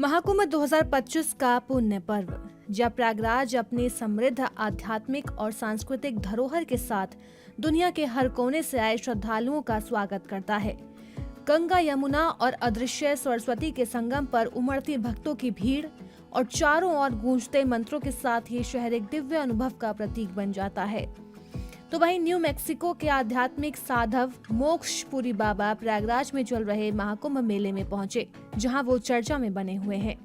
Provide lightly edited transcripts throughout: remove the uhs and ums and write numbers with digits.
महाकुंभ 2025 का पुण्य पर्व, जब प्रयागराज अपनी समृद्ध आध्यात्मिक और सांस्कृतिक धरोहर के साथ दुनिया के हर कोने से आए श्रद्धालुओं का स्वागत करता है। गंगा, यमुना और अदृश्य सरस्वती के संगम पर उमड़ती भक्तों की भीड़ और चारों ओर गूंजते मंत्रों के साथ ये शहर एक दिव्य अनुभव का प्रतीक बन जाता है। तो वहीं न्यू मैक्सिको के आध्यात्मिक साधव मोक्षपुरी बाबा प्रयागराज में चल रहे महाकुंभ मेले में पहुंचे, जहां वो चर्चा में बने हुए हैं।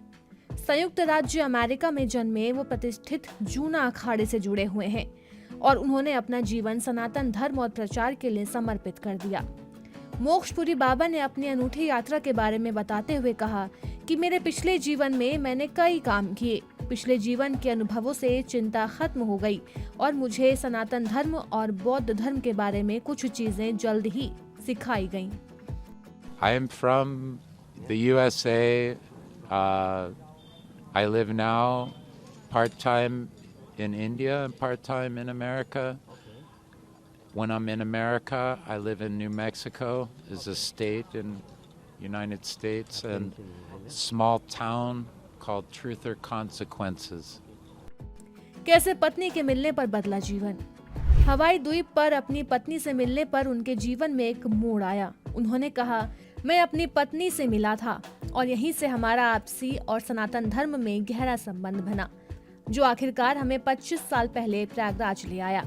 संयुक्त राज्य अमेरिका में जन्मे वो प्रतिष्ठित जूना अखाड़े से जुड़े हुए हैं और उन्होंने अपना जीवन सनातन धर्म और प्रचार के लिए समर्पित कर दिया। मोक्षपुरी बाबा ने अपनी अनूठी यात्रा के बारे में बताते हुए कहा कि मेरे पिछले जीवन में मैंने कई काम किए। पिछले जीवन के अनुभवों से चिंता खत्म हो गई और मुझे सनातन धर्म और बौद्ध धर्म के बारे में कुछ चीजें जल्द ही सिखाई गईं। I am from the USA. I live now part-time in India and part-time in America. When I'm in America, I live in New Mexico, is a state in United States, and a small town called Truth or Consequences. कैसे पत्नी के मिलने पर बदला जीवन। हवाई द्वीप पर अपनी पत्नी से मिलने पर उनके जीवन में एक मोड़ आया। उन्होंने कहा, मैं अपनी पत्नी से मिला था और यहीं से हमारा आपसी और सनातन धर्म में गहरा संबंध बना, जो आखिरकार हमें 25 साल पहले प्रयागराज ले आया।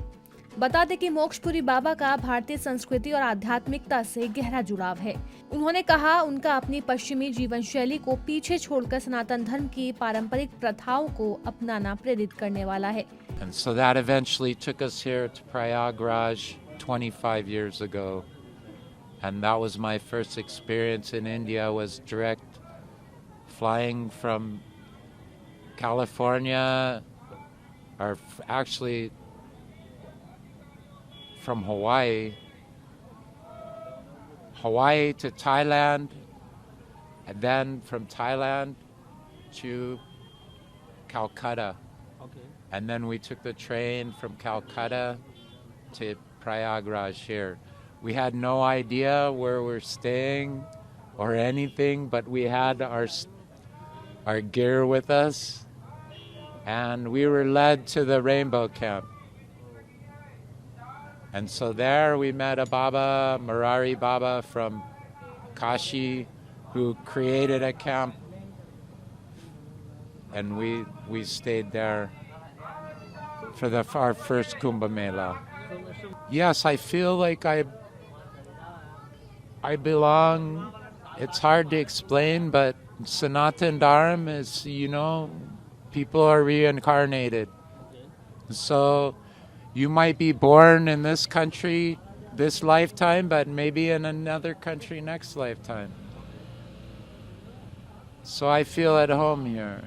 बता दें कि मोक्षपुरी बाबा का भारतीय संस्कृति और आध्यात्मिकता से गहरा जुड़ाव है। उन्होंने कहा, उनका अपनी पश्चिमी जीवन शैली को पीछे छोड़कर सनातन धर्म की पारंपरिक प्रथाओं को अपनाना प्रेरित करने वाला है। And so that eventually took us here to Prayagraj 25 years ago. And that was my first experience in India, was direct flying from California, or actually from Hawaii to Thailand, and then from Thailand to Calcutta. Okay. And then we took the train from Calcutta to Prayagraj here. We had no idea where we're staying or anything, but we had our gear with us, and we were led to the Rainbow Camp. And so there we met a Baba, Murari Baba from Kashi, who created a camp, and we stayed there for our first Kumbh Mela. Yes, I feel like I belong. It's hard to explain, but Sanatan Dharma is, people are reincarnated. So you might be born in this country this lifetime, but maybe in another country next lifetime. So I feel at home here.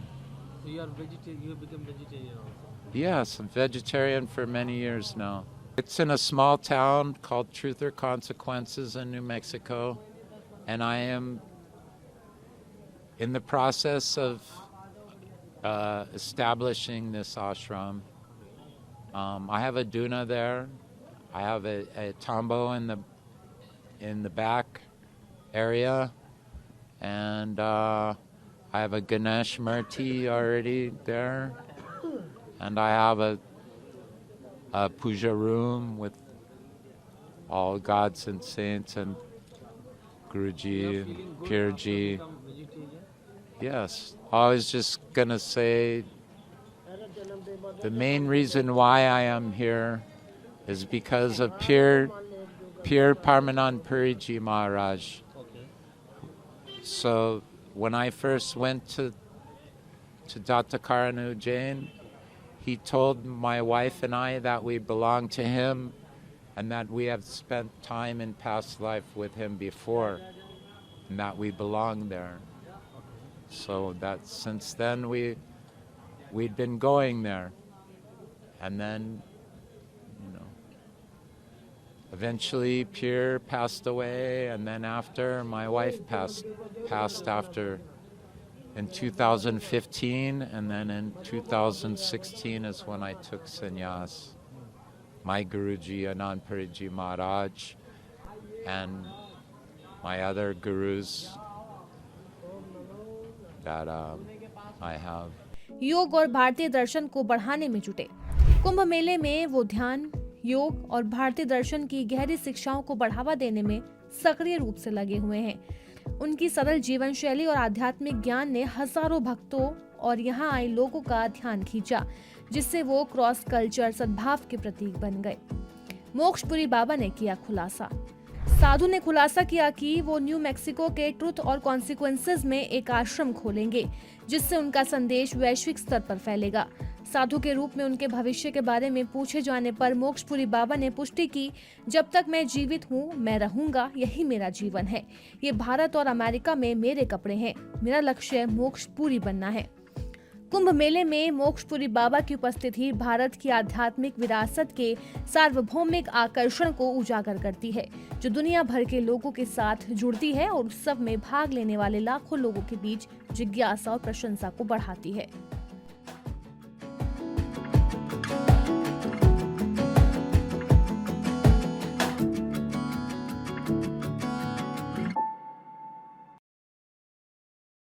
So you are vegetarian. You have become vegetarian also. Yes, I'm vegetarian for many years now. It's in a small town called Truth or Consequences in New Mexico, and I am in the process of establishing this ashram. I have a duna there. I have a tambo in the back area, and I have a Ganesh Murti already there, and I have a puja room with all gods and saints and Guruji and Pirji. Yes, I was just gonna say, the main reason why I am here is because of Pir Parmanand Puriji Maharaj. Okay. So when I first went to Dattakaranu Jain, he told my wife and I that we belong to him and that we have spent time in past life with him before and that we belong there. So that since then we'd been going there. And then, eventually Pir passed away, and then after, my wife passed after in 2015, and then in 2016 is when I took sannyas. My Guruji, Anand Pariji Maharaj, and my other gurus that I have. योग और भारतीय दर्शन को बढ़ाने में जुटे। कुंभ मेले में वो ध्यान, योग और भारतीय दर्शन की गहरी शिक्षाओं को बढ़ावा देने में सक्रिय रूप से लगे हुए हैं। उनकी सरल जीवन शैली और आध्यात्मिक ज्ञान ने हजारों भक्तों और यहाँ आए लोगों का ध्यान खींचा, जिससे वो क्रॉस कल्चर सद्भाव के प्रतीक बन गए। मोक्षपुरी बाबा ने किया खुलासा। साधु ने खुलासा किया कि वो न्यू मैक्सिको के ट्रुथ और कॉन्सिक्वेंसेस में एक आश्रम खोलेंगे, जिससे उनका संदेश वैश्विक स्तर पर फैलेगा। साधु के रूप में उनके भविष्य के बारे में पूछे जाने पर मोक्षपुरी बाबा ने पुष्टि की, जब तक मैं जीवित हूँ मैं रहूंगा, यही मेरा जीवन है। ये भारत और अमेरिका में मेरे कपड़े हैं। मेरा लक्ष्य मोक्षपुरी बनना है। कुंभ मेले में मोक्षपुरी बाबा की उपस्थिति भारत की आध्यात्मिक विरासत के सार्वभौमिक आकर्षण को उजागर करती है, जो दुनिया भर के लोगों के साथ जुड़ती है और उत्सव में भाग लेने वाले लाखों लोगों के बीच जिज्ञासा और प्रशंसा को बढ़ाती है।